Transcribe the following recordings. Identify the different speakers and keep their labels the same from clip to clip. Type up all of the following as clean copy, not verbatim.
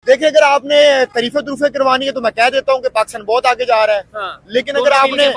Speaker 1: देखिए, अगर आपने तरीफे तुरफे करवानी है तो मैं कह देता हूँ कि पाकिस्तान बहुत आगे जा रहा है। लेकिन अगर आपने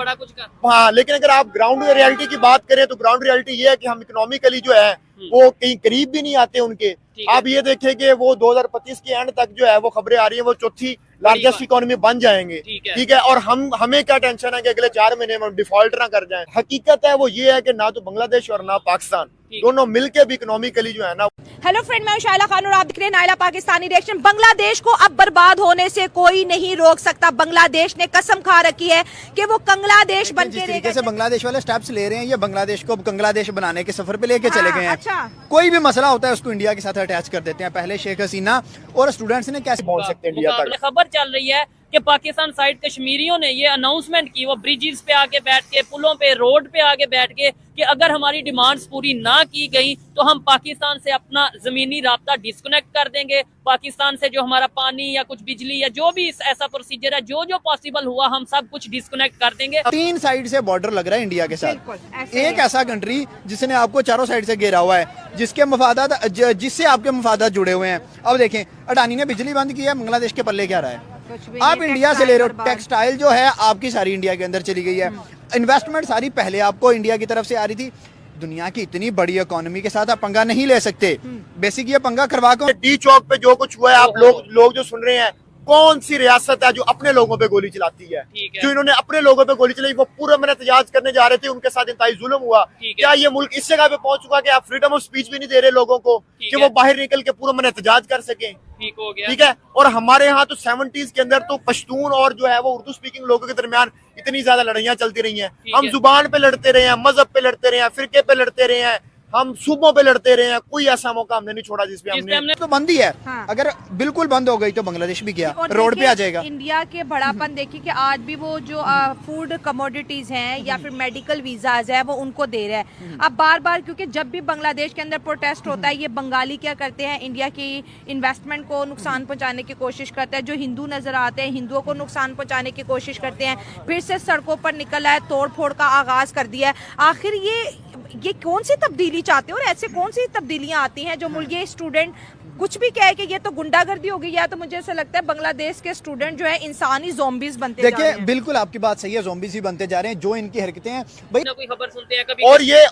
Speaker 1: लेकिन अगर आप ग्राउंड रियलिटी की बात करें तो ग्राउंड रियलिटी ये है कि हम इकोनॉमिकली जो है वो कहीं करीब भी नहीं आते उनके। आप ये देखें कि वो 2025 के एंड तक जो है वो खबरें आ रही है वो चौथी लार्जेस्ट इकोनॉमी बन जाएंगे। ठीक है, और हमें क्या टेंशन है कि अगले 4 महीने में डिफॉल्ट ना कर जाएं। हकीकत है वो ये है कि ना तो बांग्लादेश और ना पाकिस्तान दोनों मिलके भी इकोनॉमिकली जो है ना।
Speaker 2: हेलो फ्रेंड, मैं शाइला खान और आप देख रहे हैं नायला पाकिस्तानी रिएक्शन। बांग्लादेश को अब बर्बाद होने से कोई नहीं रोक सकता। बांग्लादेश ने कसम खा रखी है कि वो कंगलादेश बन के
Speaker 3: तरीके से बांग्लादेश वाले स्टेप्स ले रहे हैं, ये बांग्लादेश को बांग्लादेश बनाने के सफर पे लेके चले गए हैं।
Speaker 2: अच्छा।
Speaker 3: कोई भी मसला होता है उसको इंडिया के साथ अटैच कर देते हैं। पहले शेख हसीना और स्टूडेंट्स ने कैसे पहुंच सकते हैं इंडिया तक।
Speaker 4: खबर चल रही है कि पाकिस्तान साइड कश्मीरियों ने ये अनाउंसमेंट की, वो ब्रिजेस पे आके बैठ के, पुलों पे, रोड पे आके बैठ के, कि अगर हमारी डिमांड्स पूरी ना की गई तो हम पाकिस्तान से अपना जमीनी राब्ता डिस्कनेक्ट कर देंगे। पाकिस्तान से जो हमारा पानी या कुछ बिजली या जो भी ऐसा प्रोसीजर है जो जो पॉसिबल हुआ हम सब कुछ डिस्कनेक्ट कर देंगे।
Speaker 3: 3 साइड से बॉर्डर लग रहा है इंडिया के साथ। एक ऐसा कंट्री जिसने आपको चारों साइड से घेरा हुआ है, जिसके मफादात जिससे आपके मफादात जुड़े हुए हैं। अब देखें, अडानी ने बिजली बंद की है, बांग्लादेश के पल्ले क्या रहा है? आप इंडिया से ले रहे हो, टेक्सटाइल जो है आपकी सारी इंडिया के अंदर चली गई है। इन्वेस्टमेंट सारी पहले आपको इंडिया की तरफ से आ रही थी। दुनिया की इतनी बड़ी इकोनॉमी के साथ आप पंगा नहीं ले सकते। बेसिक ये पंगा करवा कर
Speaker 1: डी चौक पे जो कुछ हुआ है, आप लोग जो सुन रहे हैं, कौन सी रियासत है जो अपने लोगों पे गोली चलाती है? जो इन्होंने अपने लोगों पे गोली चलाई, वो पूरा मैंने एहतजाज करने जा रहे थे, उनके साथ इंतहाई जुल्म हुआ। क्या ये मुल्क इस जगह पे पहुंच चुका कि आप फ्रीडम ऑफ स्पीच भी नहीं दे रहे लोगों को कि वो बाहर निकल के पूरा मैंने एहतजाज कर सके? ठीक है, और हमारे यहाँ तो 70s के अंदर तो पश्तून और जो है वो उर्दू स्पीकिंग लोगों के दरमियान इतनी ज्यादा लड़ाइयाँ चलती रही हैं। हम जुबान पे लड़ते रहे हैं, मजहब पे लड़ते रहे हैं, फिरके पे लड़ते रहे हैं, हम सूबों पे लड़ते रहे हैं। कोई ऐसा मौका हमने नहीं छोड़ा जिसपे हमने
Speaker 3: तो बंद ही है। हाँ। अगर बिल्कुल बंद हो गई तो बांग्लादेश भी गया, रोड पे आ जाएगा।
Speaker 2: इंडिया के बड़ापन देखिए कि आज भी वो जो फूड कमोडिटीज हैं या फिर मेडिकल वीजाज है वो उनको दे रहा है। अब बार बार, क्योंकि जब भी बांग्लादेश के अंदर प्रोटेस्ट होता है, ये बंगाली क्या करते हैं, इंडिया की इन्वेस्टमेंट को नुकसान पहुंचाने की कोशिश करते हैं। जो हिंदू नजर आते हैं हिंदुओं को नुकसान पहुंचाने की कोशिश करते हैं। फिर से सड़कों पर निकला है, तोड़ फोड़ का आगाज कर दिया है। आखिर ये कौन सी तब्दीली चाहते हैं और ऐसे कौन सी तब्दीलियां आती हैं जो मुल्क स्टूडेंट कुछ भी कहे कि ये तो गुंडागर्दी हो गई, या तो मुझे ऐसा लगता है बांग्लादेश के स्टूडेंट जो है इंसानी ज़ॉम्बीज बनते जा रहे हैं।
Speaker 3: बिल्कुल आपकी बात सही है, ज़ॉम्बीज ही बनते जा रहे हैं जो इनकी हरकतें हैं भाई।
Speaker 4: कोई खबर सुनते हैं कभी।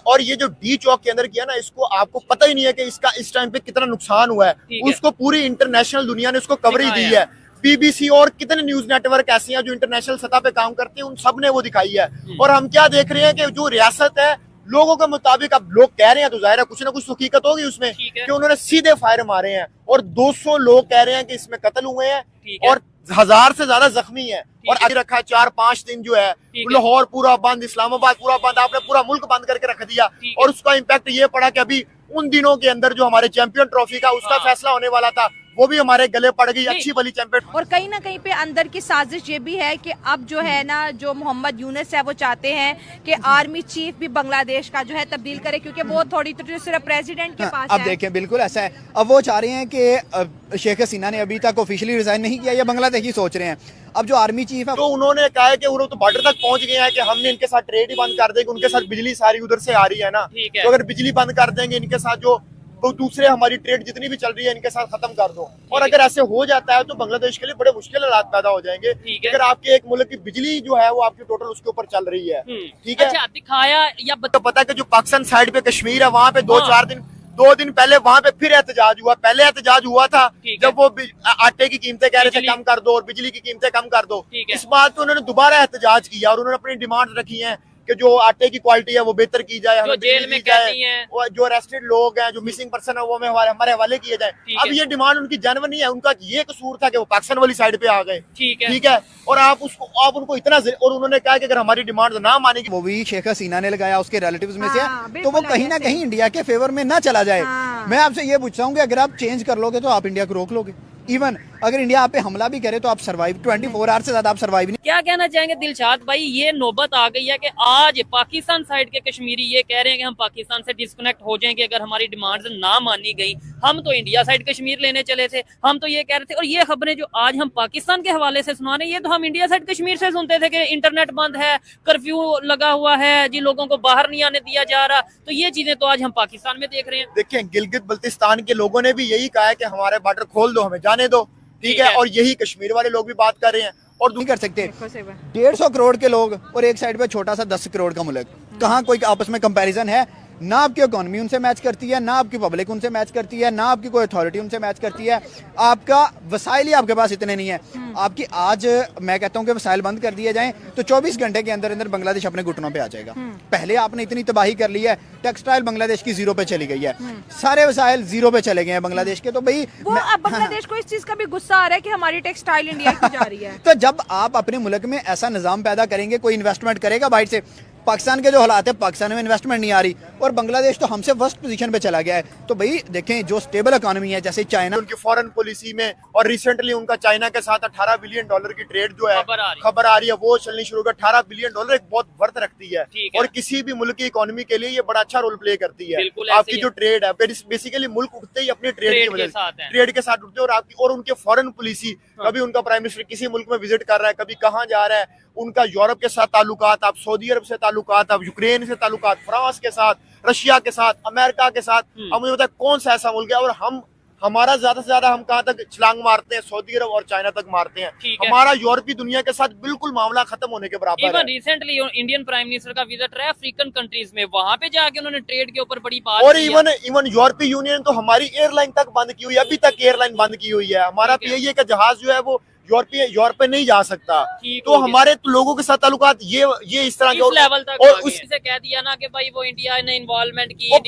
Speaker 1: और ये जो डी चौक के अंदर किया ना, इसको आपको पता ही नहीं है कि इसका इस टाइम पे कितना नुकसान हुआ है। उसको पूरी इंटरनेशनल दुनिया ने उसको कवरेज दी है। BBC और कितने न्यूज नेटवर्क ऐसे हैं जो इंटरनेशनल सतह पे काम करते हैं, उन सब ने वो दिखाई है। और हम क्या देख रहे हैं कि जो रियासत है लोगों के मुताबिक, अब लोग कह रहे हैं तो जाहिर है कुछ ना कुछ हकीकत होगी उसमें कि उन्होंने सीधे फायर मारे हैं और 200 लोग कह रहे हैं कि इसमें कत्ल हुए हैं और 1000 से ज्यादा जख्मी हैं। और अभी रखा 4-5 दिन जो है लाहौर पूरा बंद, इस्लामाबाद पूरा बंद, आपने पूरा मुल्क बंद करके रख दिया। और उसका इम्पैक्ट ये पड़ा कि अभी उन दिनों के अंदर जो हमारे चैंपियन ट्रॉफी का उसका फैसला होने वाला था वो भी हमारे गले पड़ गई, अच्छी भली चैंपियन।
Speaker 2: और कहीं ना कहीं पे अंदर की साजिश ये भी है कि अब जो है ना, जो मोहम्मद यूनुस है वो चाहते हैं कि आर्मी चीफ भी बांग्लादेश का जो है तब्दील करे, क्योंकि वो थोड़ी तो सिर्फ प्रेसिडेंट के पास
Speaker 3: अब देखें, बिल्कुल ऐसा है। अब वो चाह रहे हैं कि शेख हसीना ने अभी तक ऑफिशियली रिजाइन नहीं किया, या बांग्लादेश ही सोच रहे हैं। अब जो आर्मी चीफ है
Speaker 1: तो उन्होंने कहा है कि वो तो बॉर्डर तक पहुंच गए हैं कि हमने इनके साथ ट्रेड ही बंद कर देंगे, उनके साथ बिजली सारी उधर से आ रही है ना, तो अगर बिजली बंद कर देंगे इनके साथ जो तो दूसरे हमारी ट्रेड जितनी भी चल रही है इनके साथ खत्म कर दो। और अगर ऐसे हो जाता है तो बांग्लादेश के लिए बड़े मुश्किल हालात पैदा हो जाएंगे। अगर आपके एक मुल्क की बिजली जो है वो आपकी टोटल उसके ऊपर चल रही है, ठीक है।
Speaker 4: अच्छा, दिखाया या
Speaker 1: तो पता है कि जो पाकिस्तान साइड पे कश्मीर है वहाँ पे 2 दिन पहले वहाँ पे फिर एहतजाज हुआ। पहले एहतजाज हुआ था जब वो आटे की कीमतें कह रहे थे कम कर दो और बिजली की कीमतें कम कर दो। इस बात पे उन्होंने दोबारा एहतजाज किया और उन्होंने अपनी डिमांड रखी है कि जो आटे की क्वालिटी है वो बेहतर की जाए, हमें जेल में जाए, जो अरेस्टेड लोग हैं, जो मिसिंग पर्सन है वो हमारे हवाले किए जाए। अब ये डिमांड उनकी जेन्युइन नहीं है, उनका ये कसूर था कि वो पाकिस्तान वाली साइड पे आ गए। ठीक है, और आप उनको इतना, और उन्होंने कहा कि अगर हमारी डिमांड ना मानेगी,
Speaker 3: वो भी शेख हसीना ने लगाया उसके रिलेटिव्स में से, तो वो कहीं ना कहीं इंडिया के फेवर में ना चला जाए। मैं आपसे ये पूछ रहा हूँ कि अगर आप चेंज कर लोगे तो आप इंडिया को रोक लोगे? इवन अगर इंडिया आप पे हमला भी करे तो आप सर्वाइव 24 आवर से ज्यादा आप सर्वाइव नहीं।
Speaker 4: क्या कहना चाहेंगे दिलशाद भाई, ये नौबत आ गई है कि आज पाकिस्तान साइड के कश्मीरी ये कह रहे हैं कि हम पाकिस्तान से डिस्कनेक्ट हो जाएंगे अगर हमारी डिमांड्स ना मानी गई। हम तो इंडिया साइड कश्मीर लेने चले थे, हम तो ये कह रहे थे, और ये खबरें जो आज हम पाकिस्तान के हवाले से सुना रहे हैं ये तो हम इंडिया साइड कश्मीर से सुनते थे कि इंटरनेट बंद है, कर्फ्यू लगा हुआ है जी, लोगों को बाहर नहीं आने दिया जा रहा। तो ये चीजें तो आज हम पाकिस्तान में देख रहे हैं।
Speaker 1: देखिए, गिलगित बल्तिस्तान के लोगों ने भी यही कहा है कि हमारे बॉर्डर खोल दो, हमें जाने दो। ठीक है, और यही कश्मीर वाले लोग भी बात कर रहे हैं। और
Speaker 3: नहीं कर सकते 150 करोड़ के लोग और एक साइड पे छोटा सा 10 करोड़ का मुल्क, कहाँ कोई आपस में कंपैरिजन है? ना आपकी इकोनॉमी उनसे मैच करती है, ना आपकी पब्लिक उनसे मैच करती है, ना आपकी कोई अथॉरिटी उनसे मैच करती है। आपका वसाइल ही आपके पास इतने नहीं है। आपकी आज मैं कहता हूँ कि वसाइल बंद कर दिए जाएं तो 24 घंटे के अंदर अंदर बांग्लादेश अपने घुटनों पे आ जाएगा। पहले आपने इतनी तबाही कर ली है, टेक्सटाइल बांग्लादेश की 0 पे चली गई है, सारे वसाइल 0 पे चले गए हैं बांग्लादेश के। तो भाई
Speaker 2: वो अब बांग्लादेश को इस चीज का भी गुस्सा आ रहा है कि हमारी टेक्सटाइल इंडिया की जा रही है।
Speaker 3: तो जब आप अपने मुल्क में ऐसा निजाम पैदा करेंगे, कोई इन्वेस्टमेंट करेगा बाहर से। पाकिस्तान के जो हालात है, पाकिस्तान में इन्वेस्टमेंट नहीं आ रही और बांग्लादेश तो हमसे वर्स्ट पोजीशन पे चला गया है। तो भाई देखें, जो स्टेबल इकोनॉमी है जैसे चाइना,
Speaker 1: उनकी फॉरेन पॉलिसी में और रिसेंटली उनका चाइना के साथ 18 बिलियन डॉलर की ट्रेड जो है खबर आ रही है वो चलनी शुरू कर। 18 बिलियन डॉलर एक बहुत वर्थ रखती है और किसी भी मुल्क की इकोनॉमी के लिए ये बड़ा अच्छा रोल प्ले करती है। आपकी जो ट्रेड है बेसिकली मुल्क उठते ही अपनी ट्रेड की वजह से ट्रेड के साथ उठते हैं। और आपकी और उनके फॉरेन पॉलिसी, कभी उनका प्राइम मिनिस्टर किसी मुल्क में विजिट कर रहा है, कभी कहाँ जा रहा है, उनका यूरोप के साथ ताल्लुकात, आप सऊदी अरब से ताल्लुकात, आप यूक्रेन से ताल्लुकात, फ्रांस के साथ, रशिया के साथ, अमेरिका के साथ। अब मुझे बताया कौन सा ऐसा मुल्क है और हमारा ज्यादा से ज्यादा हम कहाँ तक छलांग मारते हैं? सऊदी अरब और चाइना तक मारते हैं। हमारा यूरोपीय दुनिया के साथ बिल्कुल मामला खत्म होने के बराबर है।
Speaker 4: रिसेंटली इंडियन प्राइम मिनिस्टर का विजिट रहा अफ्रीकन कंट्रीज में, वहाँ पे जाके उन्होंने ट्रेड के ऊपर बड़ी बात
Speaker 1: और इवन यूरोपीय यूनियन तो हमारी एयरलाइन तक बंद की हुई है, अभी तक एयरलाइन बंद की हुई है। हमारा पीआईए का जहाज जो है वो यूरोप पे नहीं जा सकता। तो हमारे तो लोगों के साथ ताल्लुकात ये इस तरह के
Speaker 4: लेवल तक और उससे कह दिया ना कि भाई वो इंडिया ने इन्वॉल्वमेंट की।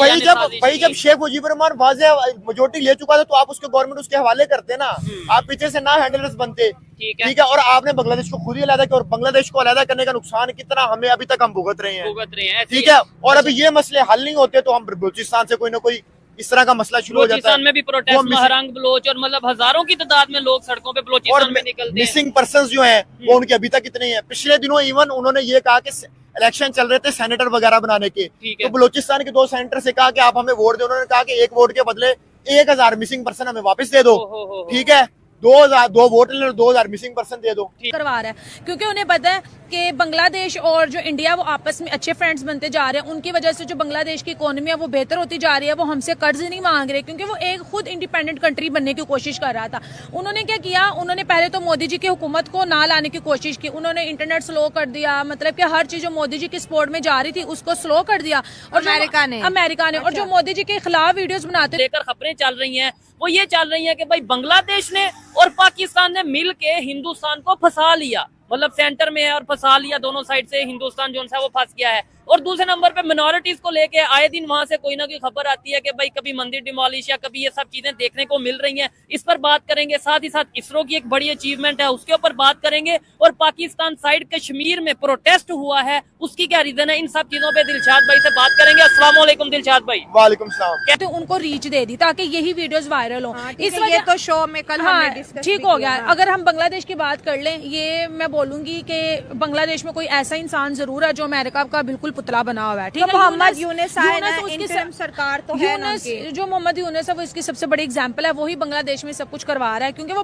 Speaker 1: भाई जब शेख मुजीबुर रहमान वाज़ेह मेजॉरिटी ले चुका था तो आप उसके गवर्नमेंट उसके हवाले करते ना, आप पीछे से ना हैंडलर्स बनते। ठीक है, और आपने बांग्लादेश को खुद ही अलग किया और बांग्लादेश को अलग करने का नुकसान कितना हमें अभी तक हम भुगत रहे हैं। ठीक है, और अभी ये मसले हल नहीं होते तो हम बलूचिस्तान से कोई ना कोई इस तरह का मसला शुरू हो जाता है।
Speaker 4: में भी प्रोटेस्ट, महरंग बलोच और मतलब हजारों की तादाद में लोग सड़कों पे बलूचिस्तान में निकलते हैं।
Speaker 1: मिसिंग पर्संस जो हैं वो उनके अभी तक कितने हैं? पिछले दिनों इवन उन्होंने ये कहा कि इलेक्शन चल रहे थे सेनेटर वगैरह बनाने के, तो बलूचिस्तान के 2 सेनेटर से कहा कि आप हमें वोट दे। उन्होंने कहा कि 1 वोट के बदले 1000 मिसिंग पर्सन हमें वापस दे दो। ठीक है, 2 वोट ले लो, 2000 मिसिंग पर्सन दे दो।
Speaker 2: करवा रहा है क्योंकि उन्हें पता है कि बांग्लादेश और जो इंडिया वो आपस में अच्छे फ्रेंड्स बनते जा रहे हैं। उनकी वजह से जो बांग्लादेश की इकोनॉमी है वो बेहतर होती जा रही है। वो हमसे कर्ज नहीं मांग रहे क्योंकि वो एक खुद इंडिपेंडेंट कंट्री बनने की कोशिश कर रहा था। उन्होंने क्या किया, उन्होंने पहले तो मोदी जी की हुकूमत को ना लाने की कोशिश की। उन्होंने इंटरनेट स्लो कर दिया, मतलब कि हर चीज जो मोदी जी की सपोर्ट में जा रही थी उसको स्लो कर दिया। और अमेरिका ने और जो मोदी जी के खिलाफ वीडियोस बनाते
Speaker 4: लेकर खबरें चल रही हैं वो ये चल रही है कि भाई बांग्लादेश ने और पाकिस्तान ने मिल के हिंदुस्तान को फंसा लिया, मतलब सेंटर में है और फंसा लिया। दोनों साइड से हिंदुस्तान जो है वो फंस गया है। और दूसरे नंबर पे मिनोरिटीज को लेके आए दिन वहां से कोई ना कोई खबर आती है कि भाई कभी मंदिर डिमोलिश या कभी ये सब चीजें देखने को मिल रही हैं। इस पर बात करेंगे, साथ ही साथ इसरो की एक बड़ी अचीवमेंट है उसके ऊपर बात करेंगे। और पाकिस्तान साइड कश्मीर में प्रोटेस्ट हुआ है, उसकी क्या रीजन है, इन सब चीजों पे दिलशाद भाई से बात करेंगे। अस्सलाम वालेकुम दिलशाद भाई।
Speaker 1: वालेकुम सलाम।
Speaker 2: कहते उनको रीच दे दी ताकि यही वीडियोस वायरल हो।
Speaker 5: इस वजह तो शो में कल हमने डिस्कस
Speaker 2: ठीक हो गया। अगर हम बांग्लादेश की बात कर लें, ये मैं बोलूंगी कि बांग्लादेश में कोई ऐसा इंसान जरूर है जो अमेरिका का बिल्कुल पुतला बना हुआ है।
Speaker 5: तो मोहम्मद यूनुस आए ना, इंटरिम सरकार तो है ना उनकी।
Speaker 2: जो मोहम्मद यूनुस है वो इसकी सबसे बड़ी एग्जांपल है। वही बांग्लादेश में सब कुछ करवा रहा है क्योंकि वो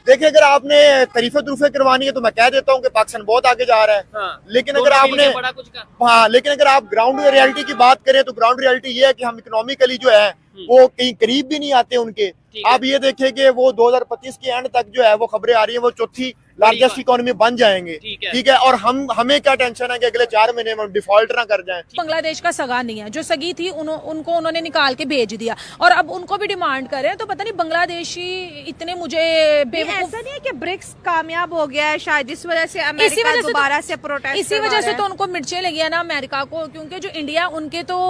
Speaker 1: देखिए, अगर आपने तरीफे तुरफे करवानी है तो मैं कह देता हूँ कि पाकिस्तान बहुत आगे जा रहा है। लेकिन अगर आपने लेकिन अगर आप ग्राउंड रियलिटी की बात करें तो ग्राउंड रियलिटी ये है कि हम इकोनॉमिकली जो है वो कहीं करीब भी नहीं आते उनके। आप ये देखें कि वो 2025 के एंड तक जो है वो खबरें आ रही है वो 4थी लार्जेस्ट इकोनॉमी बन जाएंगे। ठीक है, और हमें क्या टेंशन है कि अगले 4 महीने में डिफॉल्ट ना कर जाएं।
Speaker 2: बांग्लादेश का सगा नहीं है, जो सगी थी उनको उन्होंने निकाल के भेज दिया और अब उनको भी डिमांड करें। तो पता नहीं बांग्लादेशी इतने मुझे
Speaker 5: ऐसा नहीं है कि ब्रिक्स कामयाब हो गया है शायद इस वजह से अमेरिका दोबारा से प्रोटेस्ट,
Speaker 2: इसी वजह से तो उनको मिर्चें लगी है ना अमेरिका को। क्योंकि जो इंडिया उनके तो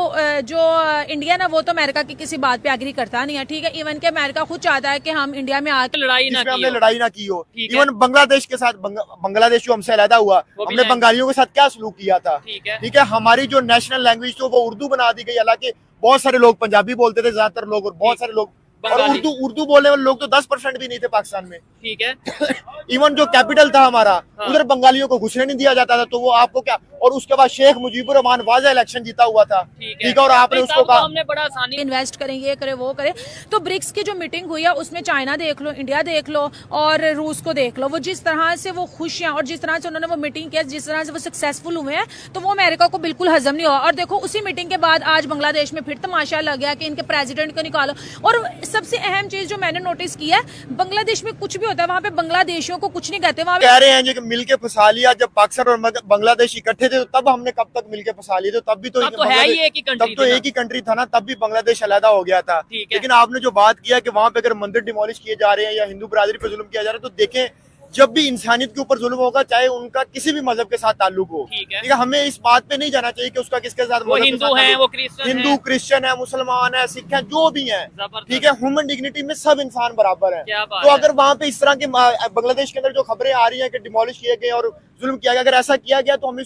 Speaker 2: जो इंडिया ना वो तो अमेरिका की किसी बात पे एग्री करता नहीं है। ठीक है, इवन के अमेरिका खुद चाहता है कि हम इंडिया में आके
Speaker 1: लड़ाई ना की हो। इवन बांग्लादेश के साथ बांग्लादेश जो हमसे अलहदा हुआ, हमने बंगालियों के साथ क्या सलूक किया था। ठीक है, हमारी जो नेशनल लैंग्वेज थी वो उर्दू बना दी गई। हालांकि बहुत सारे लोग पंजाबी बोलते थे ज्यादातर लोग, और बहुत सारे लोग और उर्दू बोलने वाले लोग तो 10% भी नहीं थे पाकिस्तान में।
Speaker 4: ठीक है,
Speaker 1: इवन जो कैपिटल था हमारा उधर बंगालियों को घुसने नहीं दिया जाता था। तो वो आपको क्या और उसके बाद शेख मुजीबुर रहमान वाज़ेह इलेक्शन जीता हुआ था, ठीक है, और आपने उसको कहा
Speaker 4: हमने बड़ा आसानी
Speaker 2: इन्वेस्ट करें, ये करे वो करे। तो ब्रिक्स की जो मीटिंग हुई है उसमें चाइना देख लो, इंडिया देख लो और रूस को देख लो, वो जिस तरह से वो खुश हैं और जिस तरह से उन्होंने वो मीटिंग किया, जिस तरह से वो सक्सेसफुल हुए हैं, तो वो अमेरिका को बिल्कुल हजम नहीं हुआ। और देखो उसी मीटिंग के बाद आज बांग्लादेश में फिर तमाशा लग गया कि इनके प्रेसिडेंट को निकालो। और सबसे अहम चीज जो मैंने नोटिस की है, बांग्लादेश में कुछ भी होता है वहाँ पे बांग्लादेशियों को कुछ नहीं कहते, वहाँ
Speaker 1: कह रहे हैं कि मिलके फंसा लिया। जब पाकिस्तान और बांग्लादेश इकट्ठे थे तो तब हमने कब तक मिलके फंसा लिए थे, तब भी तो
Speaker 4: है ही एक ही
Speaker 1: तब तो एक ही कंट्री था ना, तब भी बांग्लादेश अलहदा हो गया था। लेकिन आपने जो बात किया कि वहाँ पे अगर मंदिर डिमोलिश किए जा रहे हैं या हिंदू बरादरी पे जुल्म किया जा रहा है, तो देखें जब भी इंसानियत के ऊपर जुल्म होगा, चाहे उनका किसी भी मजहब के साथ ताल्लुक हो, ठीक है, हमें इस बात पे नहीं जाना चाहिए कि उसका किसके साथ,
Speaker 4: वो हिंदू है, वो
Speaker 1: हिंदू क्रिश्चियन है, मुसलमान है, सिख है, जो भी है, ठीक है, ह्यूमन डिग्निटी में सब इंसान बराबर है। तो अगर वहाँ पे इस तरह की बांग्लादेश के अंदर जो खबरें आ रही है कि डिमोलिश किए गए और जुल्म किया गया, अगर ऐसा किया गया तो हम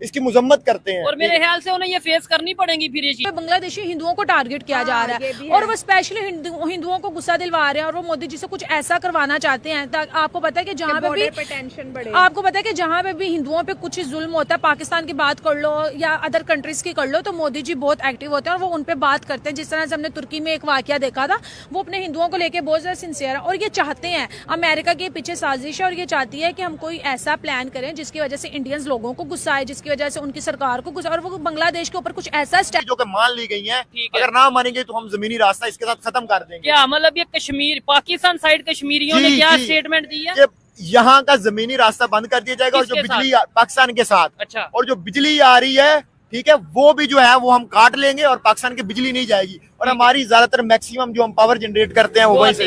Speaker 1: इसकी मुजम्मत करते हैं।
Speaker 4: और मेरे ख्याल से उन्हें ये फेस करनी पड़ेगी फिर ये चीज।
Speaker 2: बांग्लादेशी हिंदुओं को टारगेट किया जा रहा है और वो स्पेशली हिंदुओं को गुस्सा दिलवा रहे हैं और वो मोदी जी से कुछ ऐसा करवाना चाहते हैं। आपको पता है कि जहाँ पे भी टेंशन बढ़े, आपको पता है कि जहाँ पे भी हिंदुओं पे कुछ जुल्म होता है, पाकिस्तान की बात कर लो या अदर कंट्रीज की कर लो, तो मोदी जी बहुत एक्टिव होते हैं और वो उन पे बात करते हैं। जिस तरह से हमने तुर्की में एक वाकया देखा था, वो अपने हिंदुओं को लेके बहुत ज्यादा सिंसियर है और ये चाहते हैं, अमेरिका के पीछे साजिश है और ये चाहती है कि हम कोई ऐसा प्लान करें जिसकी वजह से इंडियंस लोगों को गुस्सा आए, जिसकी वजह से उनकी सरकार को कुछ, और वो बांग्लादेश के ऊपर कुछ ऐसा स्टेप
Speaker 1: जो कि मान ली गई है, अगर ना मानेंगे तो हम जमीनी रास्ता इसके साथ खत्म कर देंगे।
Speaker 4: क्या मतलब ये कश्मीर पाकिस्तान साइड कश्मीरियों ने क्या स्टेटमेंट दी है?
Speaker 1: यहाँ का जमीनी रास्ता बंद कर दिया जाएगा और जो बिजली पाकिस्तान के साथ,
Speaker 4: अच्छा, और
Speaker 1: जो बिजली आ रही है, ठीक है, वो भी जो है वो हम काट लेंगे और पाकिस्तान की बिजली नहीं जाएगी और हमारी ज्यादातर मैक्सिमम जो हम पावर जनरेट करते हैं वो वहीं से,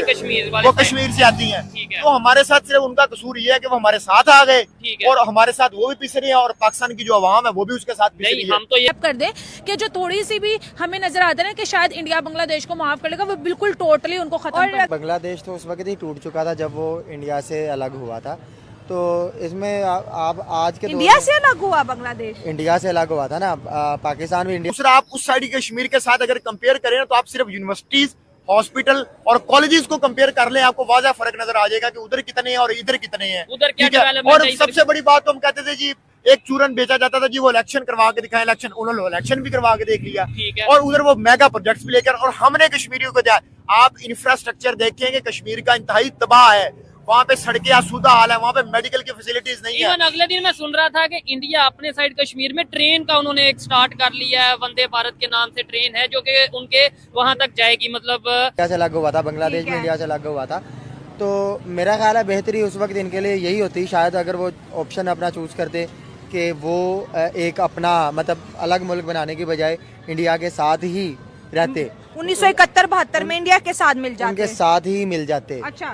Speaker 1: वो कश्मीर से आती हैं। तो हमारे साथ सिर्फ उनका कसूर ये है कि वो हमारे साथ आ गए और हमारे साथ वो भी पिस रही है और पाकिस्तान की जो अवाम है वो भी उसके साथ पिस रही है।
Speaker 4: हम तो ये
Speaker 2: कर दे कि जो थोड़ी सी भी हमें नजर आता है ना कि शायद इंडिया बांग्लादेश को माफ कर लेगा, वो बिल्कुल टोटली उनको खत्म।
Speaker 6: बांग्लादेश तो उस वक्त ही टूट चुका था जब वो इंडिया से अलग हुआ था, तो इसमें आप आज के
Speaker 5: इंडिया से अलग हुआ बांग्लादेश,
Speaker 6: इंडिया से अलग हुआ था ना, पाकिस्तान भी इंडिया।
Speaker 1: दूसरा, आप उस साइड के कश्मीर के साथ अगर कंपेयर करें तो आप सिर्फ यूनिवर्सिटीज, हॉस्पिटल और कॉलेजेस को कंपेयर कर लें, आपको वाज़ा फर्क नजर आ जाएगा कि उधर कितने हैं और इधर कितने हैं।
Speaker 4: उधर क्या
Speaker 1: और सबसे बड़ी बात तो हम कहते थे जी एक चूरन बेचा जाता था जी, वो इलेक्शन करवा के दिखाए, इलेक्शन उन्होंने इलेक्शन भी करवा के देख लिया, और उधर वो मेगा प्रोजेक्ट्स भी लेकर, और हमने कश्मीरियों को दिया। आप इंफ्रास्ट्रक्चर देखेंगे कश्मीर का इंतहाई तबाह है, वहाँ पे सड़कें आसूदा हाल है, वहाँ पे मेडिकल की फैसिलिटीज नहीं है।
Speaker 4: अगले दिन मैं सुन रहा था कि इंडिया अपने साइड कश्मीर में ट्रेन का उन्होंने एक स्टार्ट कर लिया है, वंदे भारत के नाम से ट्रेन है जो कि उनके वहाँ तक जाएगी। मतलब
Speaker 6: इंडिया से अलग हुआ था, बांग्लादेश में इंडिया से अलग हुआ था, तो मेरा ख्याल है बेहतरी उस वक्त इनके लिए यही होती शायद, अगर वो ऑप्शन अपना चूज करते कि वो एक अपना मतलब अलग मुल्क बनाने की बजाय इंडिया के साथ ही रहते।
Speaker 5: 1971-72 में इंडिया के साथ मिल जाते,
Speaker 6: उनके साथ ही मिल जाते।
Speaker 5: अच्छा,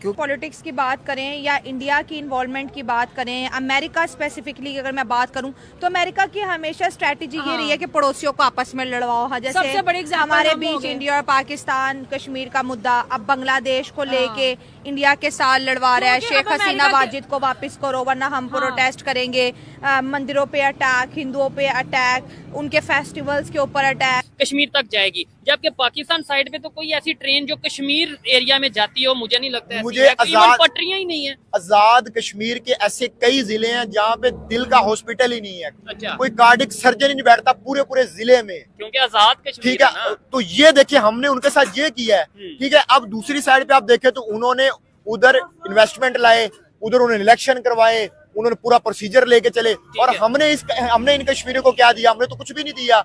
Speaker 2: क्यों पॉलिटिक्स की बात करें या इंडिया की इन्वॉल्वमेंट की बात करें, अमेरिका स्पेसिफिकली अगर मैं बात करूं तो अमेरिका की हमेशा स्ट्रेटेजी ये रही है कि पड़ोसियों को आपस में लड़वाओ। जैसे सबसे बड़ी हमारे बीच इंडिया और पाकिस्तान कश्मीर का मुद्दा, अब बांग्लादेश को लेके इंडिया के साथ लड़वा रहा है, शेख हसीना वाजिद को वापस करो वरना हम प्रोटेस्ट करेंगे, मंदिरों पे अटैक, हिंदुओं पे अटैक, उनके फेस्टिवल्स के ऊपर अटैक,
Speaker 4: कश्मीर तक जाएगी। जबकि पाकिस्तान साइड पे तो कोई ऐसी ट्रेन जो कश्मीर एरिया में जाती हो मुझे नहीं लगता है,
Speaker 1: मुझे
Speaker 4: पटरियां ही नहीं है।
Speaker 1: आजाद कश्मीर के ऐसे कई जिले हैं जहाँ पे दिल का हॉस्पिटल ही नहीं है,
Speaker 4: अच्छा,
Speaker 1: कोई कार्डिक सर्जन ही नहीं बैठता पूरे जिले में,
Speaker 4: क्योंकि आजाद कश्मीर,
Speaker 1: ठीक है। तो ये देखिए हमने उनके साथ ये किया है, ठीक है। अब दूसरी साइड पे आप देखें तो उन्होंने उधर इन्वेस्टमेंट लाए, उधर उन्होंने इलेक्शन करवाए, उन्होंने पूरा प्रोसीजर लेके चले, और हमने इन कश्मीरियों को क्या दिया? हमने तो कुछ भी नहीं दिया।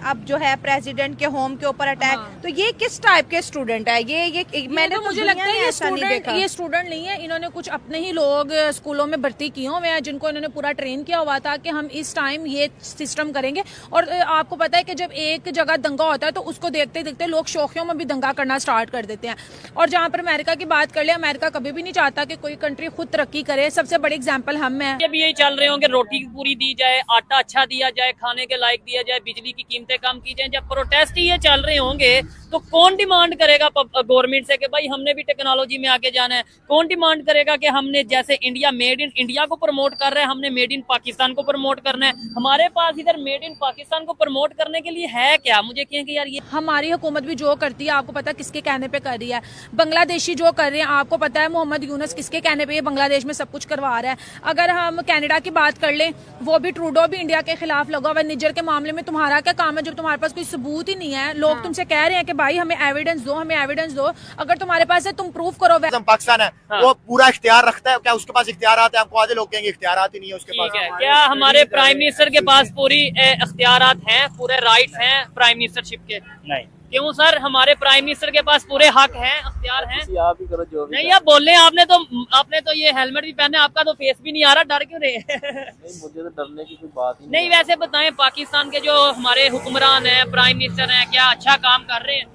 Speaker 2: अब जो है प्रेसिडेंट के होम के ऊपर अटैक, तो ये किस टाइप के स्टूडेंट है? ये मैंने मुझे लगता है ये स्टूडेंट नहीं है, इन्होंने कुछ अपने ही लोग स्कूलों में भर्ती किए हुए हैं जिनको इन्होंने पूरा ट्रेन किया हुआ था कि हम इस टाइम ये सिस्टम करेंगे। और आपको पता है कि जब एक जगह दंगा होता है तो उसको देखते देखते लोग शौकियों में भी दंगा करना स्टार्ट कर देते हैं। और जहाँ पर अमेरिका की बात कर ले, अमेरिका कभी भी नहीं चाहता कि कोई कंट्री खुद तरक्की करे। सबसे बड़ी एग्जाम्पल हम हैं,
Speaker 4: भी यही चल रहे होंगे, रोटी पूरी दी जाए, आटा अच्छा दिया जाए, खाने के लायक दिया जाए, बिजली की कीमतें कम की जाए। जब प्रोटेस्ट ही ये चल रहे होंगे तो कौन डिमांड करेगा गवर्नमेंट से कि भाई हमने भी टेक्नोलॉजी में आगे जाना है? कौन डिमांड करेगा कि हमने जैसे इंडिया मेड इन इंडिया को प्रमोट कर रहे हैं, हमने मेड इन पाकिस्तान को प्रमोट करना है? हमारे पास इधर मेड इन पाकिस्तान को प्रमोट करने के लिए है क्या? मुझे कहें कि यार ये
Speaker 2: हमारी हुकूमत भी जो करती है आपको पता है किसके कहने पे कर रही है। बांग्लादेशी जो कर रहे हैं आपको पता है मोहम्मद यूनुस किसके कहने पे ये बांग्लादेश में सब कुछ करवा रहा है।
Speaker 5: अगर हम कनाडा की बात कर लें, वो भी ट्रूडो भी इंडिया के खिलाफ लगा हुआ है। निजर के मामले में तुम्हारा क्या काम है जब तुम्हारे पास कोई सबूत ही नहीं है? लोग तुमसे कह रहे हैं कि भाई हमें एविडेंस दो, हमें एविडेंस दो। अगर तुम्हारे पास है तुम प्रूफ करो।
Speaker 1: पाकिस्तान है वो पूरा इख्तियार रखता है क्या? उसके पास इख्तियारात है? आपको आधे लोग कहेंगे इख्तियारात ही नहीं है उसके पास।
Speaker 4: क्या हमारे प्राइम मिनिस्टर के पास पूरी इख्तियारात हैं, पूरे राइट्स हैं प्राइम मिनिस्टरशिप के? नहीं। क्यों सर? हमारे प्राइम मिनिस्टर के पास पूरे हक हैं, अख्तियार हैं। आप ही करो जो भी नहीं। आप बोल रहे हैं, आपने तो ये हेलमेट भी पहने, आपका तो फेस भी नहीं आ रहा, डर क्यों रहे? नहीं, मुझे तो डरने की कोई बात ही नहीं। वैसे बताएं, पाकिस्तान के जो हमारे हुक्मरान हैं, प्राइम मिनिस्टर हैं, क्या अच्छा काम कर रहे हैं?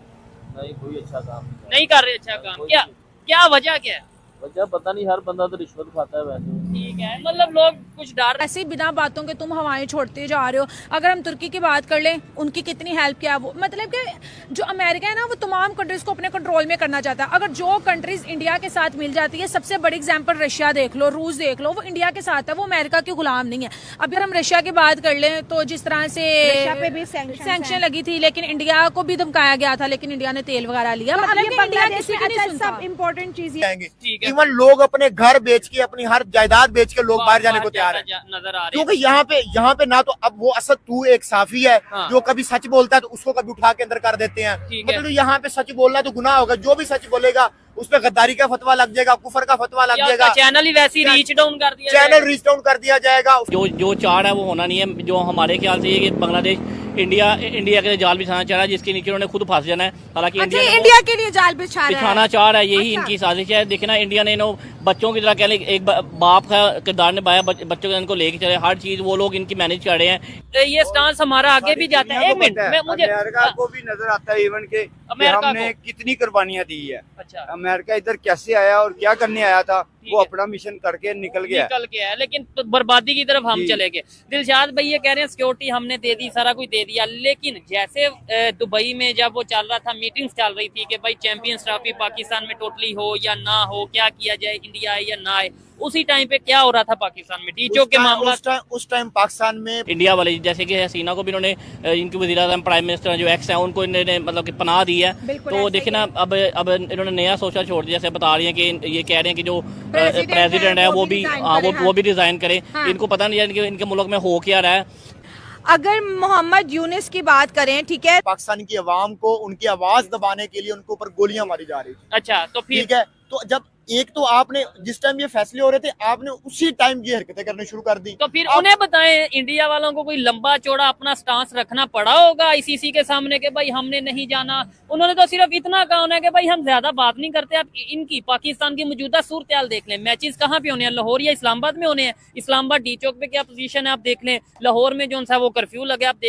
Speaker 4: नहीं, कोई अच्छा काम नहीं कर रहे। अच्छा काम क्या वजह क्या है? वजह पता नहीं, हर बंदा तो रिश्वत खाता है वैसे। ठीक है, मतलब लोग कुछ डर
Speaker 5: ऐसी बिना बातों के तुम हवाएं छोड़ते जा रहे हो। अगर हम तुर्की की बात कर लें, उनकी कितनी हेल्प किया वो, मतलब कि जो अमेरिका है ना, वो तमाम कंट्रीज को अपने कंट्रोल में करना चाहता है। अगर जो कंट्रीज इंडिया के साथ मिल जाती है, सबसे बड़ी एग्जांपल रशिया देख लो, रूस देख लो, वो इंडिया के साथ है, वो अमेरिका के गुलाम नहीं है। अब अगर हम रशिया की बात कर लें तो जिस तरह से
Speaker 2: पे भी
Speaker 5: सैंक्शन लगी थी, लेकिन इंडिया को भी धमकाया गया था, लेकिन इंडिया ने तेल वगैरह लिया। मतलब इंडिया किसी की नहीं सुनता।
Speaker 2: सब इम्पोर्टेंट चीज
Speaker 1: इवन लोग अपने घर बेच के, अपनी हर जायदाद बेच के लोग बाहर जाने को तैयार है,
Speaker 4: नजर आ रहे।
Speaker 1: क्योंकि यहाँ पे ना तो अब वो असद तू एक साफी है जो कभी सच बोलता है तो उसको कभी उठा के अंदर कर देते हैं। मतलब यहाँ पे सच बोलना तो गुनाह होगा, जो भी सच बोलेगा उस पर गद्दारी का फतवा लग जाएगा, कुफर का फतवा लग जाएगा,
Speaker 4: चैनल ही वैसे रीच डाउन कर दिया,
Speaker 1: चैनल रीच डाउन कर दिया जाएगा।
Speaker 7: जो चार है वो होना नहीं है। जो हमारे ख्याल से ये कि बांग्लादेश इंडिया के लिए जाल बिछाना चाह रहा है, जिसके नीचे उन्होंने खुद फंस जाना है। हालांकि
Speaker 2: इंडिया के लिए जाल
Speaker 7: बिछाना चाह रहा है, यही इनकी साजिश है। देखना, इंडिया ने बच्चों की तरह कह लें, एक बाप का किरदार निभाया, बच्चों को इनको लेके चले, हर चीज वो लोग इनकी मैनेज कर रहे हैं।
Speaker 4: ये स्टांस हमारा आगे भी जाता है। एक मिनट, मुझे
Speaker 8: अमेरिका को भी नजर आता है इवन के हमने कितनी कुर्बानियां दी है।
Speaker 4: अच्छा,
Speaker 8: अमेरिका इधर कैसे आया और क्या करने आया था, वो अपना मिशन करके निकल गया
Speaker 4: है, लेकिन तो बर्बादी की तरफ हम चले गए। दिलशाद भाई ये कह रहे हैं सिक्योरिटी हमने दे दी, सारा कुछ दे दिया, लेकिन जैसे दुबई में जब वो चल रहा था, मीटिंग्स चल रही थी कि भाई चैंपियंस ट्रॉफी पाकिस्तान में टोटली हो या ना हो, क्या किया जाए, इंडिया आए या ना आए, उसी टाइम पे क्या हो रहा था पाकिस्तान में? टीचों के मामला
Speaker 1: उस टाइम पाकिस्तान में
Speaker 7: इंडिया वाले, जैसे कि हसीना को भी इन्होंने, इनकी वज़ीर आज़म प्राइम मिनिस्टर जो एक्स है, उनको इन्होंने मतलब कि पनाह दी है। तो देखिए ना, अब इन्होंने नया सोचा छोड़ दिया, जैसे बता रही है कि ये कह रहे हैं कि जो प्रेसिडेंट है वो भी रिजाइन करे। इनको पता नहीं है इनके मुल्क में हो क्या रहा है।
Speaker 2: अगर मोहम्मद यूनिस की बात करें, ठीक है,
Speaker 1: पाकिस्तान की आवाम को उनकी आवाज दबाने के लिए उनके ऊपर गोलियां मारी जा रही थी।
Speaker 4: अच्छा, तो फिर
Speaker 1: ठीक है, तो जब एक तो आपने जिस टाइम ये फैसले हो रहे थे, आपने उसी टाइम ये हरकतें करनी शुरू कर दी।
Speaker 4: तो फिर उन्हें बताएं, इंडिया वालों को कोई लंबा चौड़ा अपना स्टांस रखना पड़ा होगा आईसीसी के सामने कि भाई हमने नहीं जाना। उन्होंने तो सिर्फ इतना कहा है कि भाई हम ज्यादा बात नहीं करते। आप इनकी पाकिस्तान की मौजूदा सूरत हाल देख लें, मैचेस कहाँ पे होने हैं, लाहौर या इस्लामाबाद में होने हैं। इस्लामाबाद डी चौक पे क्या पोजीशन है आप देख लें, लाहौर में जो सा वो कर्फ्यू लगे आप देख